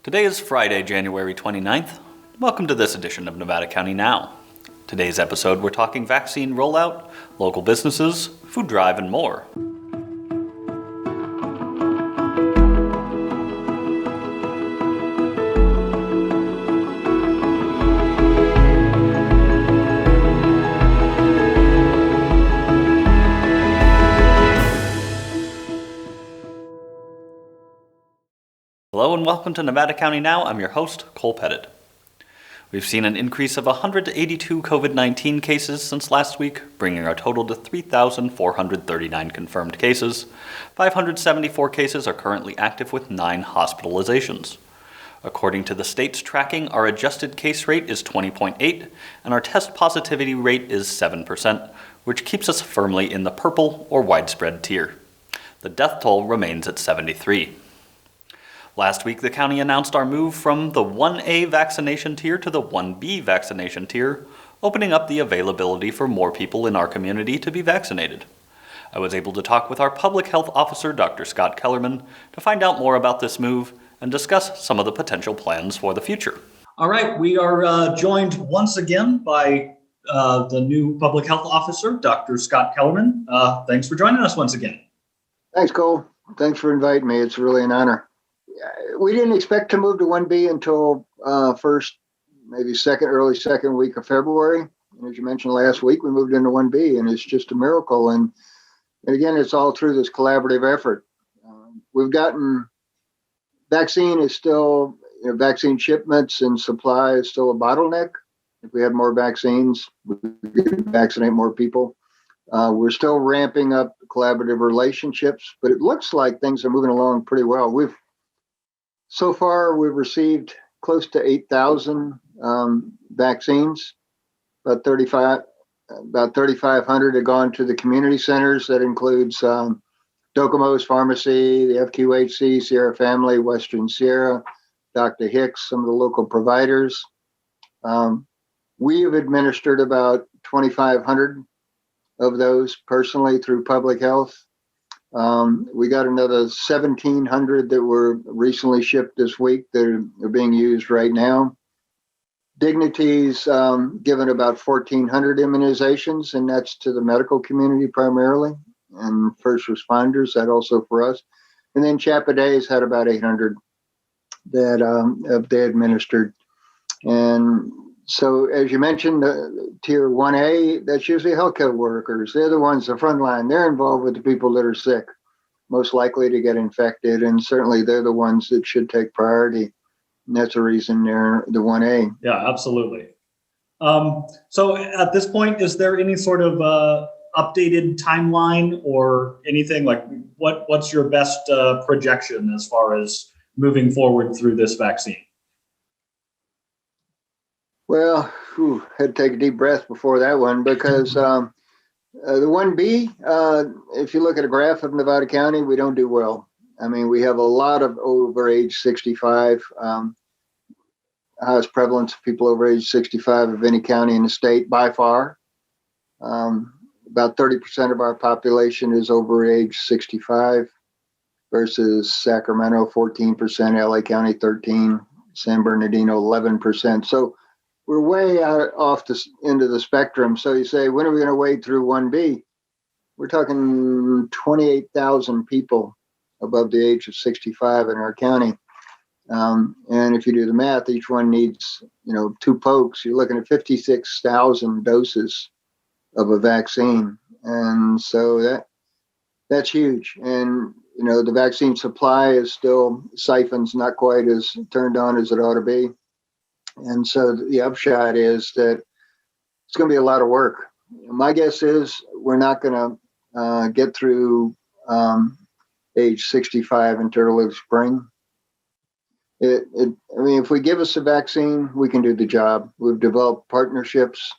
Today is Friday, January 29th. Welcome to this edition of Nevada County Now. Today's episode, we're talking vaccine rollout, local businesses, food drive, and more. Hello and welcome to Nevada County Now. I'm your host, Cole Pettit. We've seen an increase of 182 COVID-19 cases since last week, bringing our total to 3,439 confirmed cases. 574 cases are currently active with 9 hospitalizations. According to the state's tracking, our adjusted case rate is 20.8 and our test positivity rate is 7%, which keeps us firmly in the purple or widespread tier. The death toll remains at 73. Last week, the county announced our move from the 1A vaccination tier to the 1B vaccination tier, opening up the availability for more people in our community to be vaccinated. I was able to talk with our public health officer, Dr. Scott Kellerman, to find out more about this move and discuss some of the potential plans for the future. All right, we are joined once again by the new public health officer, Dr. Scott Kellerman. Thanks for joining us once again. Thanks, Cole. Thanks for inviting me. It's really an honor. We didn't expect to move to 1B until early second week of February. And as you mentioned last week, we moved into 1B, and it's just a miracle. And again, it's all through this collaborative effort. We've gotten vaccine vaccine shipments and supply is still a bottleneck. If we had more vaccines, we could vaccinate more people. We're still ramping up collaborative relationships, but it looks like things are moving along pretty well. So far, we've received close to 8,000 vaccines. About 3,500 have gone to the community centers. That includes Docomo's Pharmacy, the FQHC, Sierra Family, Western Sierra, Dr. Hicks, some of the local providers. We have administered about 2,500 of those personally through public health. We got another 1,700 that were recently shipped this week that are being used right now. Dignity's given about 1,400 immunizations, and that's to the medical community primarily, and first responders, that also for us. And then Chappaday's had about 800 that they administered. And so, as you mentioned, Tier 1A, that's usually healthcare workers. They're the ones, the front line. They're involved with the people that are sick, most likely to get infected, and certainly they're the ones that should take priority. And that's the reason they're the 1A. Yeah, absolutely. So at this point, is there any sort of updated timeline or anything like what's your best projection as far as moving forward through this vaccine? Well, had to take a deep breath before that one because the 1B, if you look at a graph of Nevada County, we don't do well. I mean, we have a lot of over age 65, highest prevalence of people over age 65 of any county in the state by far. About 30% of our population is over age 65 versus Sacramento, 14%, LA County, 13%, San Bernardino, 11%. So we're way out off the end of the spectrum. So you say, when are we going to wade through 1B? We're talking 28,000 people above the age of 65 in our county. And if you do the math, each one needs, 2 pokes. You're looking at 56,000 doses of a vaccine. And so that's huge. And, the vaccine supply is still, siphon's not quite as turned on as it ought to be. And so the upshot is that it's going to be a lot of work. My guess is we're not going to get through age 65 until early spring. If we give us a vaccine, we can do the job. We've developed partnerships,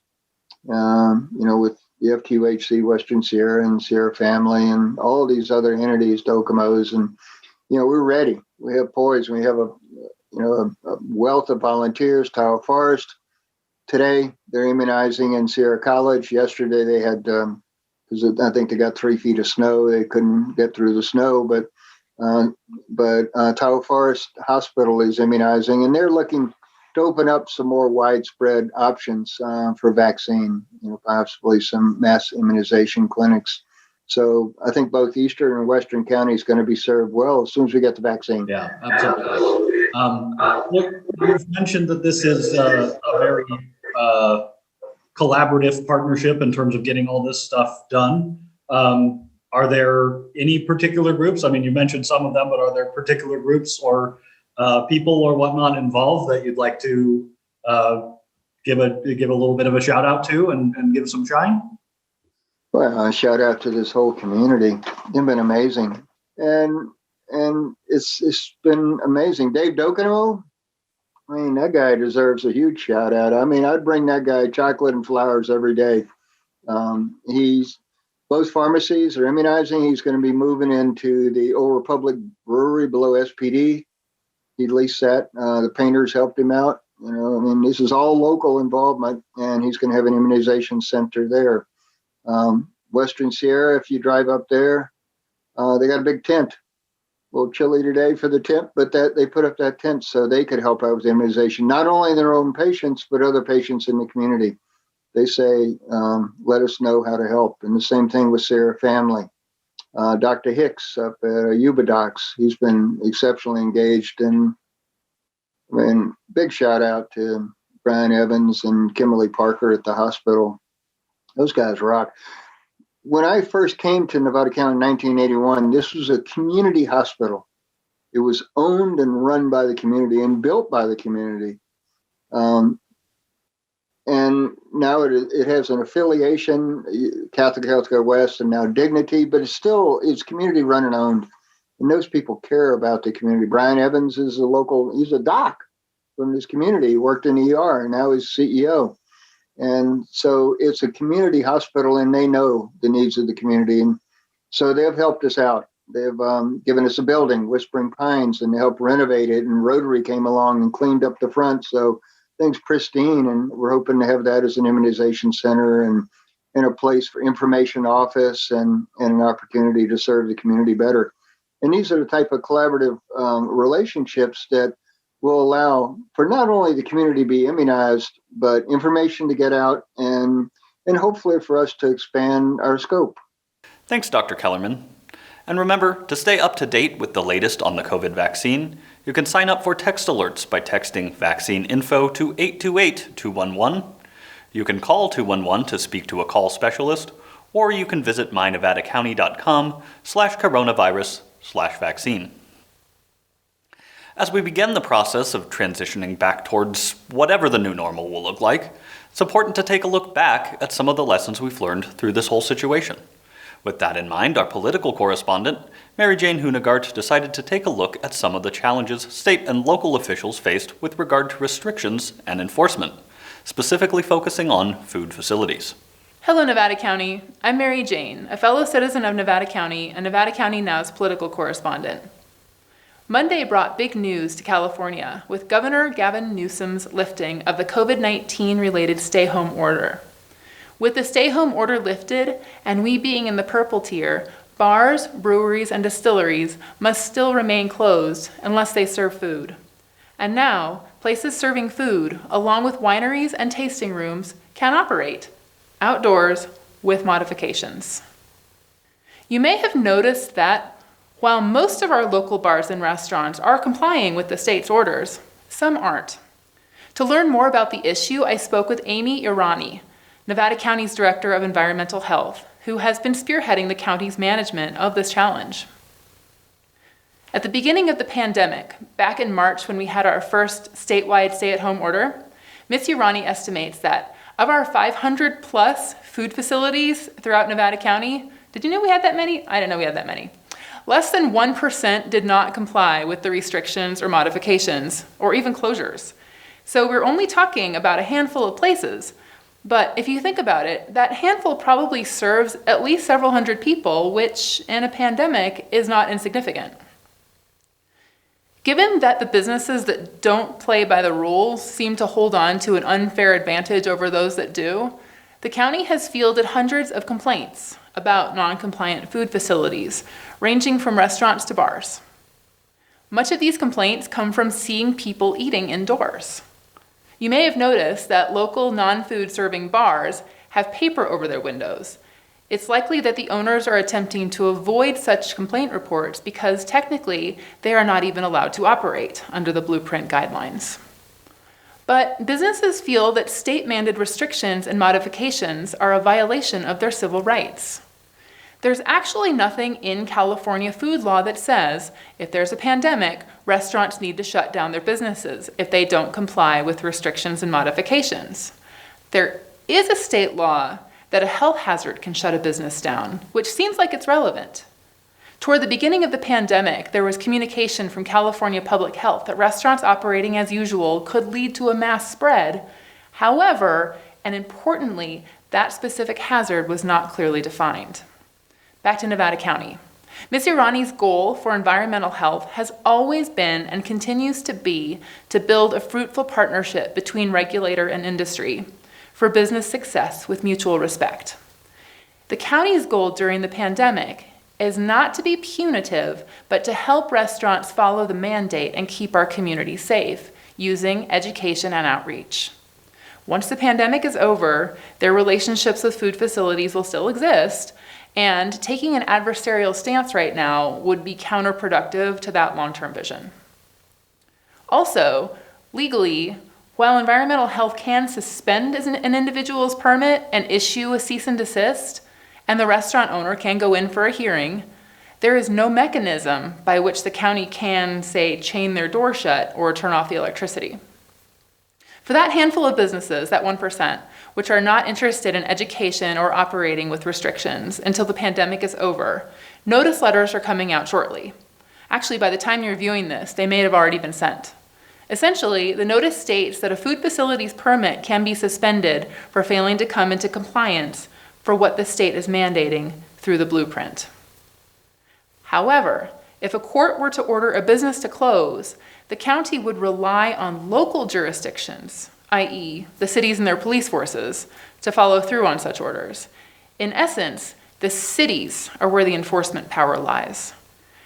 with the FQHC, Western Sierra, and Sierra Family, and all of these other entities, Docomo's, and we're ready. We have poise. We have a wealth of volunteers. Tahoe Forest today they're immunizing in Sierra College. Yesterday they had because I think they got 3 feet of snow. They couldn't get through the snow, but But Tahoe Forest Hospital is immunizing, and they're looking to open up some more widespread options for vaccine, possibly some mass immunization clinics. So I think both Eastern and Western counties going to be served well as soon as we get the vaccine. Yeah, absolutely. Look, you've mentioned that this is a very collaborative partnership in terms of getting all this stuff done. Are there any particular groups? I mean, you mentioned some of them, but are there particular groups or people or whatnot involved that you'd like to give a little bit of a shout out to and give some shine? Well, a shout out to this whole community. They've been amazing, and it's been amazing. Dave Dokino, I mean, that guy deserves a huge shout out. I mean, I'd bring that guy chocolate and flowers every day. Both pharmacies are immunizing. He's going to be moving into the Old Republic Brewery below SPD. He leased that. The painters helped him out. This is all local involvement, and he's going to have an immunization center there. Western Sierra, if you drive up there, they got a big tent. A little chilly today for the tent, but they put up that tent so they could help out with immunization, not only their own patients, but other patients in the community. They say, let us know how to help. And the same thing with Sierra Family. Dr. Hicks up at Yuba Docs, he's been exceptionally engaged. And big shout out to Brian Evans and Kimberly Parker at the hospital. Those guys rock. When I first came to Nevada County in 1981, this was a community hospital. It was owned and run by the community and built by the community. And now it has an affiliation, Catholic Healthcare West, and now Dignity, but it's community run and owned. And those people care about the community. Brian Evans is he's a doc from this community. He worked in ER, and now he's CEO. And so it's a community hospital, and they know the needs of the community. And so they've helped us out. They've given us a building, Whispering Pines, and they helped renovate it. And Rotary came along and cleaned up the front. So things pristine. And we're hoping to have that as an immunization center and a place for information office and an opportunity to serve the community better. And these are the type of collaborative relationships that will allow for not only the community to be immunized, but information to get out and hopefully for us to expand our scope. Thanks, Dr. Kellerman. And remember, to stay up to date with the latest on the COVID vaccine, you can sign up for text alerts by texting vaccine info to 828-211. You can call 211 to speak to a call specialist, or you can visit mynevadacounty.com/coronavirus/vaccine. As we begin the process of transitioning back towards whatever the new normal will look like, it's important to take a look back at some of the lessons we've learned through this whole situation. With that in mind, our political correspondent, Mary Jane Hunegart, decided to take a look at some of the challenges state and local officials faced with regard to restrictions and enforcement, specifically focusing on food facilities. Hello, Nevada County. I'm Mary Jane, a fellow citizen of Nevada County and Nevada County Now's political correspondent. Monday brought big news to California with Governor Gavin Newsom's lifting of the COVID-19 related stay-home order. With the stay-home order lifted, and we being in the purple tier, bars, breweries, and distilleries must still remain closed unless they serve food. And now, places serving food, along with wineries and tasting rooms, can operate outdoors with modifications. You may have noticed that while most of our local bars and restaurants are complying with the state's orders, some aren't. To learn more about the issue, I spoke with Amy Irani, Nevada County's Director of Environmental Health, who has been spearheading the county's management of this challenge. At the beginning of the pandemic, back in March when we had our first statewide stay-at-home order, Ms. Irani estimates that of our 500 plus food facilities throughout Nevada County, did you know we had that many? I didn't know we had that many. Less than 1% did not comply with the restrictions or modifications, or even closures. So we're only talking about a handful of places. But if you think about it, that handful probably serves at least several hundred people, which in a pandemic is not insignificant. Given that the businesses that don't play by the rules seem to hold on to an unfair advantage over those that do, the county has fielded hundreds of complaints about non-compliant food facilities, ranging from restaurants to bars. Much of these complaints come from seeing people eating indoors. You may have noticed that local non-food serving bars have paper over their windows. It's likely that the owners are attempting to avoid such complaint reports because technically they are not even allowed to operate under the blueprint guidelines. But businesses feel that state-mandated restrictions and modifications are a violation of their civil rights. There's actually nothing in California food law that says if there's a pandemic, restaurants need to shut down their businesses if they don't comply with restrictions and modifications. There is a state law that a health hazard can shut a business down, which seems like it's relevant. Toward the beginning of the pandemic, there was communication from California Public Health that restaurants operating as usual could lead to a mass spread. However, and importantly, that specific hazard was not clearly defined. Back to Nevada County. Ms. Irani's goal for environmental health has always been and continues to be to build a fruitful partnership between regulator and industry for business success with mutual respect. The county's goal during the pandemic is not to be punitive, but to help restaurants follow the mandate and keep our community safe using education and outreach. Once the pandemic is over, their relationships with food facilities will still exist, and taking an adversarial stance right now would be counterproductive to that long-term vision. Also, legally, while environmental health can suspend an individual's permit and issue a cease and desist, and the restaurant owner can go in for a hearing, there is no mechanism by which the county can, say, chain their door shut or turn off the electricity. For that handful of businesses, that 1%, which are not interested in education or operating with restrictions until the pandemic is over, notice letters are coming out shortly. Actually, by the time you're viewing this, they may have already been sent. Essentially, the notice states that a food facility's permit can be suspended for failing to come into compliance for what the state is mandating through the blueprint. However, if a court were to order a business to close, the county would rely on local jurisdictions, i.e., the cities and their police forces, to follow through on such orders. In essence, the cities are where the enforcement power lies.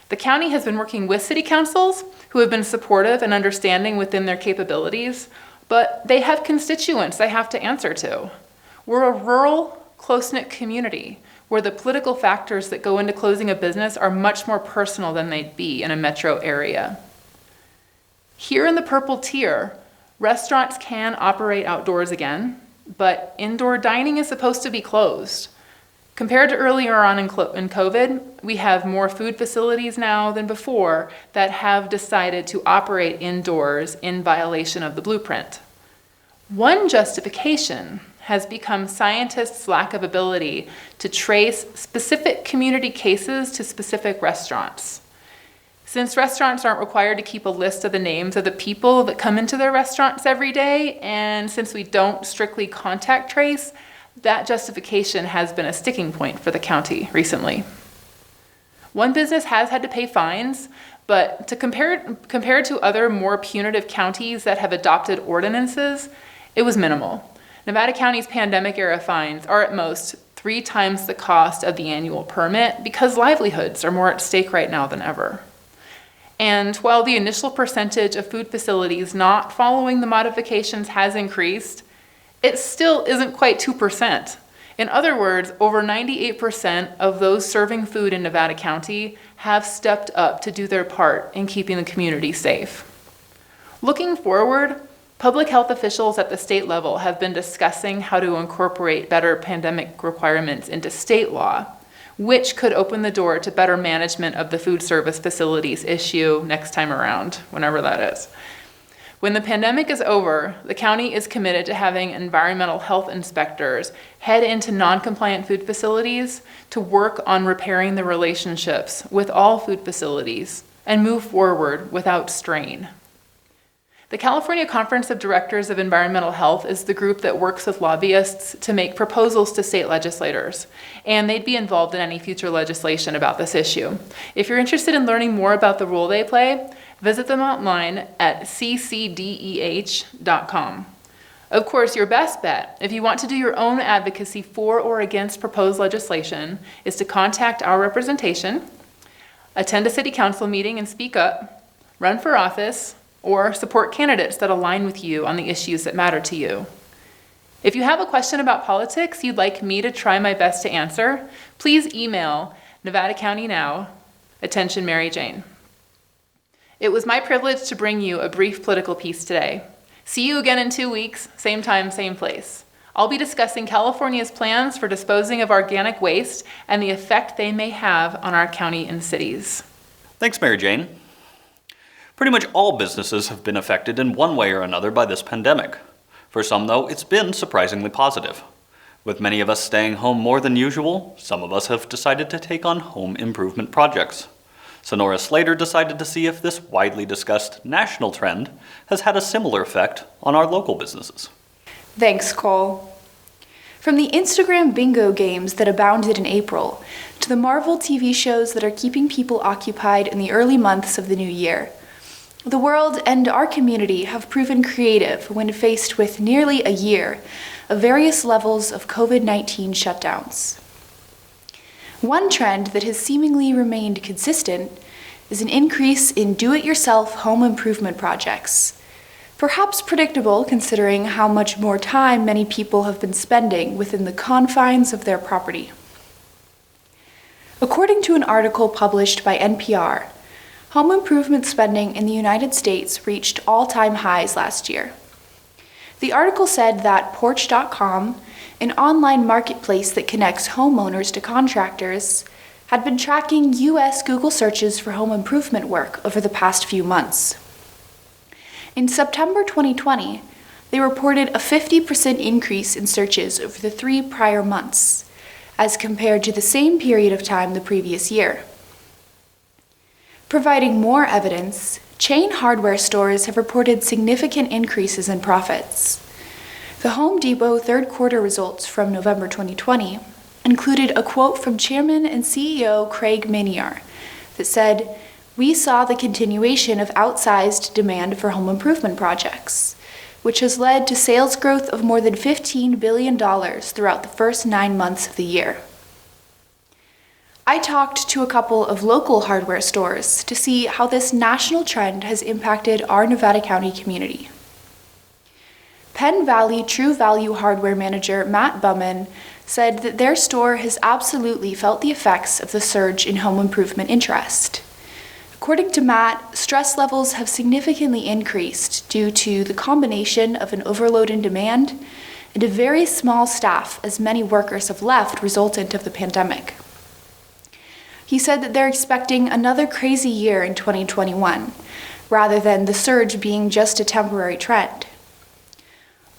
The county has been working with city councils who have been supportive and understanding within their capabilities, but they have constituents they have to answer to. We're a rural, close-knit community where the political factors that go into closing a business are much more personal than they'd be in a metro area. Here in the purple tier, restaurants can operate outdoors again, but indoor dining is supposed to be closed. Compared to earlier on in COVID, we have more food facilities now than before that have decided to operate indoors in violation of the blueprint. One justification has become scientists' lack of ability to trace specific community cases to specific restaurants. Since restaurants aren't required to keep a list of the names of the people that come into their restaurants every day, and since we don't strictly contact trace, that justification has been a sticking point for the county recently. One business has had to pay fines, but compared to other more punitive counties that have adopted ordinances, it was minimal. Nevada County's pandemic-era fines are at most 3 times the cost of the annual permit because livelihoods are more at stake right now than ever. And while the initial percentage of food facilities not following the modifications has increased, it still isn't quite 2%. In other words, over 98% of those serving food in Nevada County have stepped up to do their part in keeping the community safe. Looking forward, public health officials at the state level have been discussing how to incorporate better pandemic requirements into state law, which could open the door to better management of the food service facilities issue next time around, whenever that is. When the pandemic is over, the county is committed to having environmental health inspectors head into non-compliant food facilities to work on repairing the relationships with all food facilities and move forward without strain. The California Conference of Directors of Environmental Health is the group that works with lobbyists to make proposals to state legislators, and they'd be involved in any future legislation about this issue. If you're interested in learning more about the role they play, visit them online at ccdeh.com. Of course, your best bet, if you want to do your own advocacy for or against proposed legislation, is to contact our representation, attend a city council meeting and speak up, run for office, or support candidates that align with you on the issues that matter to you. If you have a question about politics you'd like me to try my best to answer, please email Nevada County Now, attention Mary Jane. It was my privilege to bring you a brief political piece today. See you again in 2 weeks, same time, same place. I'll be discussing California's plans for disposing of organic waste and the effect they may have on our county and cities. Thanks, Mary Jane. Pretty much all businesses have been affected in one way or another by this pandemic. For some, though, it's been surprisingly positive. With many of us staying home more than usual, some of us have decided to take on home improvement projects. Sonora Slater decided to see if this widely discussed national trend has had a similar effect on our local businesses. Thanks, Cole. From the Instagram bingo games that abounded in April, to the Marvel TV shows that are keeping people occupied in the early months of the new year, the world and our community have proven creative when faced with nearly a year of various levels of COVID-19 shutdowns. One trend that has seemingly remained consistent is an increase in do-it-yourself home improvement projects. Perhaps predictable considering how much more time many people have been spending within the confines of their property. According to an article published by NPR, home improvement spending in the United States reached all-time highs last year. The article said that Porch.com, an online marketplace that connects homeowners to contractors, had been tracking U.S. Google searches for home improvement work over the past few months. In September 2020, they reported a 50% increase in searches over the 3 prior months, as compared to the same period of time the previous year. Providing more evidence, chain hardware stores have reported significant increases in profits. The Home Depot third quarter results from November 2020 included a quote from Chairman and CEO Craig Miniar that said, "We saw the continuation of outsized demand for home improvement projects, which has led to sales growth of more than $15 billion throughout the first 9 months of the year." I talked to a couple of local hardware stores to see how this national trend has impacted our Nevada County community. Penn Valley True Value hardware manager Matt Bumman said that their store has absolutely felt the effects of the surge in home improvement interest. According to Matt, stress levels have significantly increased due to the combination of an overload in demand and a very small staff as many workers have left resultant of the pandemic. He said that they're expecting another crazy year in 2021, rather than the surge being just a temporary trend.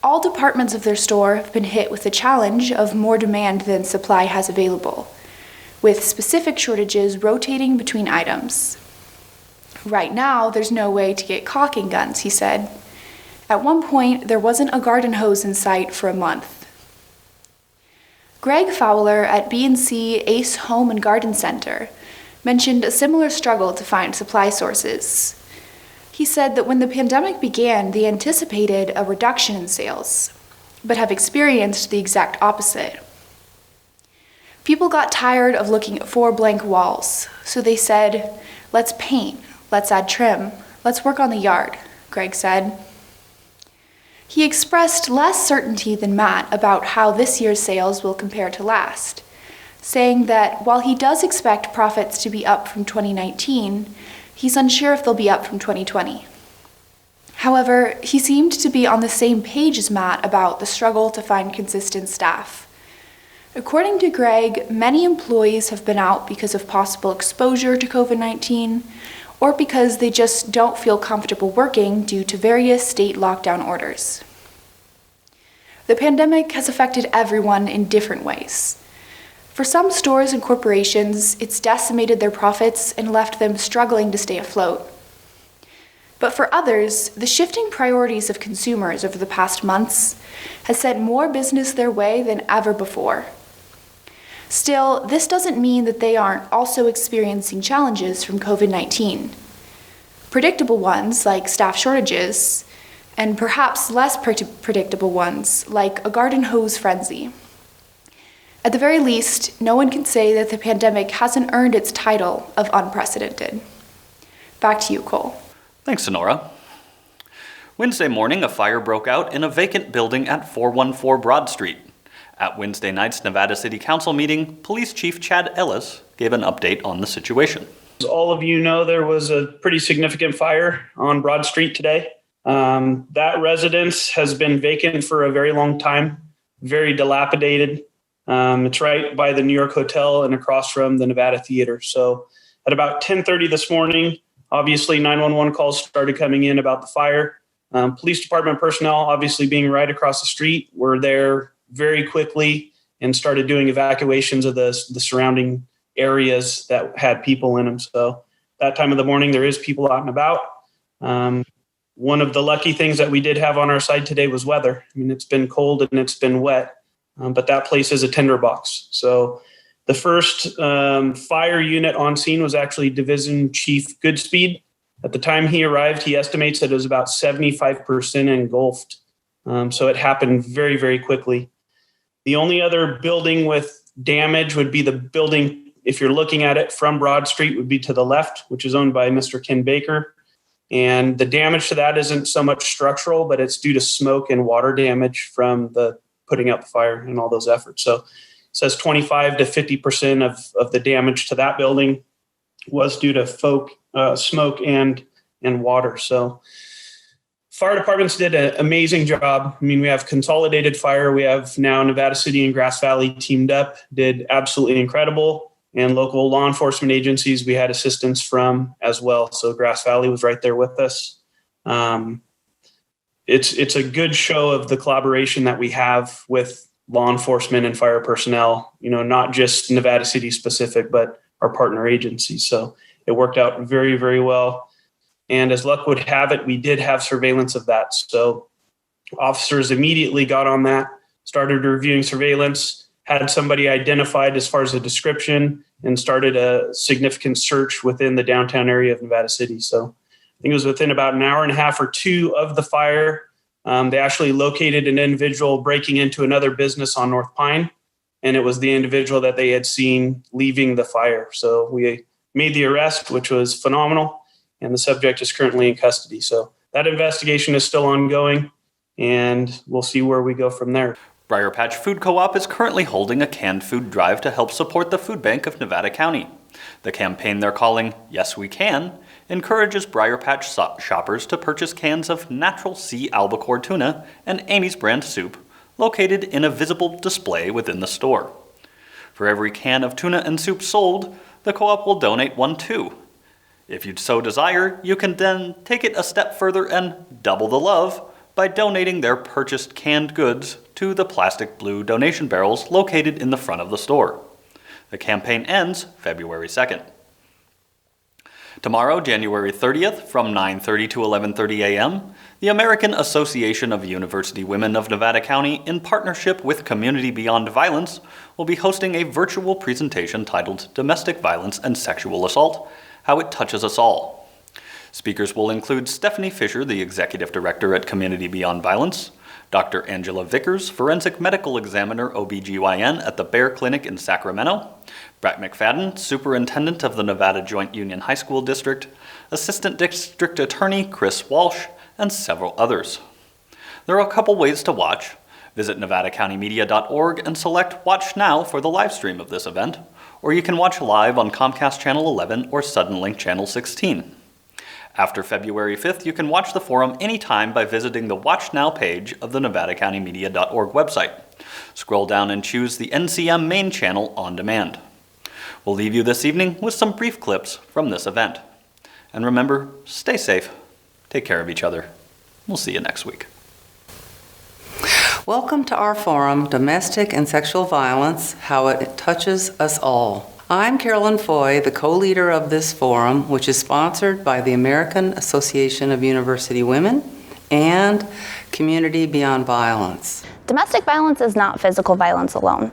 All departments of their store have been hit with the challenge of more demand than supply has available, with specific shortages rotating between items. Right now, there's no way to get caulking guns, he said. At one point, there wasn't a garden hose in sight for a month. Greg Fowler at B&C Ace Home and Garden Center mentioned a similar struggle to find supply sources. He said that when the pandemic began, they anticipated a reduction in sales, but have experienced the exact opposite. People got tired of looking at 4 blank walls, so they said, "Let's paint, let's add trim, let's work on the yard," Greg said. He expressed less certainty than Matt about how this year's sales will compare to last, saying that while he does expect profits to be up from 2019, he's unsure if they'll be up from 2020. However, he seemed to be on the same page as Matt about the struggle to find consistent staff. According to Greg, many employees have been out because of possible exposure to COVID-19, or because they just don't feel comfortable working due to various state lockdown orders. The pandemic has affected everyone in different ways. For some stores and corporations, it's decimated their profits and left them struggling to stay afloat. But for others, the shifting priorities of consumers over the past months has sent more business their way than ever before. Still, this doesn't mean that they aren't also experiencing challenges from COVID-19. Predictable ones, like staff shortages, and perhaps less predictable ones, like a garden hose frenzy. At the very least, no one can say that the pandemic hasn't earned its title of unprecedented. Back to you, Cole. Thanks, Sonora. Wednesday morning, a fire broke out in a vacant building at 414 Broad Street. At Wednesday night's Nevada City Council meeting, Police Chief Chad Ellis gave an update on the situation. As all of you know, there was a pretty significant fire on Broad Street today. That residence has been vacant for a very long time, very dilapidated. It's right by the New York Hotel and across from the Nevada Theater. So at about 10:30 this morning, obviously 911 calls started coming in about the fire. Police department personnel, obviously being right across the street, were there very quickly and started doing evacuations of the surrounding areas that had people in them. So that time of the morning, there is people out and about. One of the lucky things that we did have on our side today was weather. I mean, it's been cold and it's been wet, but that place is a tinderbox. So the first fire unit on scene was actually Division Chief Goodspeed. At the time he arrived, he estimates that it was about 75% engulfed. So it happened very, very quickly. The only other building with damage would be the building, if you're looking at it from Broad Street, would be to the left, which is owned by Mr. Ken Baker. And the damage to that isn't so much structural, but it's due to smoke and water damage from the putting out the fire and all those efforts. So it says 25 to 50% of the damage to that building was due to smoke and water. So fire departments did an amazing job. I mean, we have Consolidated Fire. We have now Nevada City and Grass Valley teamed up, did absolutely incredible. And local law enforcement agencies, we had assistance from as well. So Grass Valley was right there with us. It's a good show of the collaboration that we have with law enforcement and fire personnel, not just Nevada City specific, but our partner agencies. So it worked out very, very well. And as luck would have it, we did have surveillance of that. So officers immediately got on that, started reviewing surveillance, had somebody identified as far as the description, and started a significant search within the downtown area of Nevada City. So I think it was within about an hour and a half or two of the fire. They actually located an individual breaking into another business on North Pine, and it was the individual that they had seen leaving the fire. So we made the arrest, which was phenomenal, and the subject is currently in custody. So that investigation is still ongoing, and we'll see where we go from there. Briar Patch Food Co-op is currently holding a canned food drive to help support the food bank of Nevada County. The campaign they're calling Yes We Can encourages Briar Patch shoppers to purchase cans of natural sea albacore tuna and Amy's brand soup located in a visible display within the store. For every can of tuna and soup sold, the co-op will donate one too. If you'd so desire, you can then take it a step further and double the love by donating their purchased canned goods to the plastic blue donation barrels located in the front of the store. The campaign ends February 2nd. Tomorrow, January 30th, from 9:30 to 11:30 a.m., the American Association of University Women of Nevada County, in partnership with Community Beyond Violence, will be hosting a virtual presentation titled Domestic Violence and Sexual Assault: How It Touches Us All. Speakers will include Stephanie Fisher, the Executive Director at Community Beyond Violence, Dr. Angela Vickers, Forensic Medical Examiner OBGYN at the Bear Clinic in Sacramento, Brett McFadden, Superintendent of the Nevada Joint Union High School District, Assistant District Attorney Chris Walsh, and several others. There are a couple ways to watch. Visit nevadacountymedia.org and select Watch Now for the live stream of this event, or you can watch live on Comcast Channel 11 or Suddenlink Channel 16. After February 5th, you can watch the forum anytime by visiting the Watch Now page of the nevadacountymedia.org website. Scroll down and choose the NCM main channel on demand. We'll leave you this evening with some brief clips from this event. And remember, stay safe, take care of each other. We'll see you next week. Welcome to our forum, Domestic and Sexual Violence, How It Touches Us All. I'm Carolyn Foy, the co-leader of this forum, which is sponsored by the American Association of University Women and Community Beyond Violence. Domestic violence is not physical violence alone.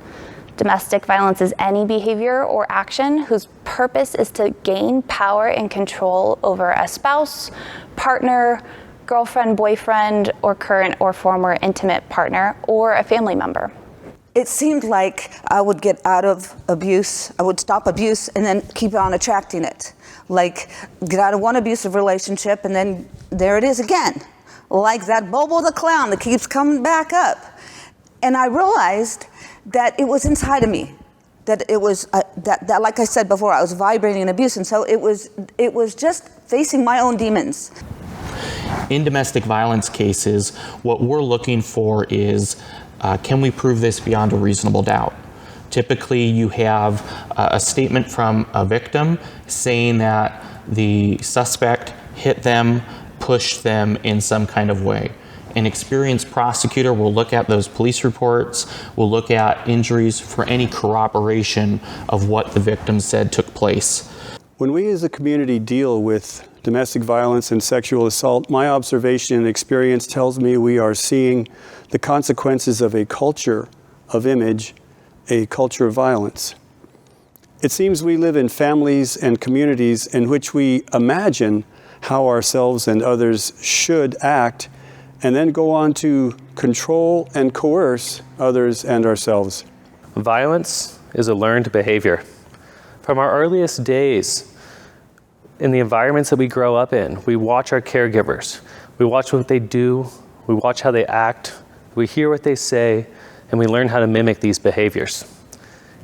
Domestic violence is any behavior or action whose purpose is to gain power and control over a spouse, partner, girlfriend, boyfriend, or current or former intimate partner, or a family member. it seemed like I would get out of abuse, I would stop abuse and then keep on attracting it. Like, get out of one abusive relationship and then there it is again. Like that Bobo the clown that keeps coming back up. And I realized that it was inside of me. That it was, that like I said before, I was vibrating in abuse. And so it was just facing my own demons. In domestic violence cases, what we're looking for is, can we prove this beyond a reasonable doubt? Typically, you have a statement from a victim saying that the suspect hit them, pushed them in some kind of way. An experienced prosecutor will look at those police reports, will look at injuries for any corroboration of what the victim said took place. When we as a community deal with domestic violence and sexual assault, my observation and experience tells me we are seeing the consequences of a culture of image, a culture of violence. It seems we live in families and communities in which we imagine how ourselves and others should act, and then go on to control and coerce others and ourselves. Violence is a learned behavior. From our earliest days, in the environments that we grow up in, we watch our caregivers. We watch what they do, we watch how they act, we hear what they say, and we learn how to mimic these behaviors.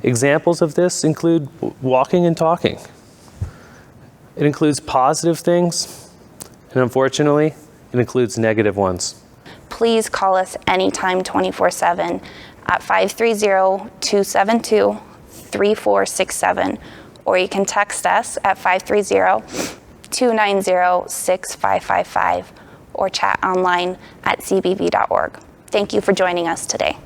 Examples of this include walking and talking. It includes positive things, and unfortunately, it includes negative ones. Please call us anytime 24/7 at 530-272-3467, or you can text us at 530-290-6555, or chat online at cbv.org. Thank you for joining us today.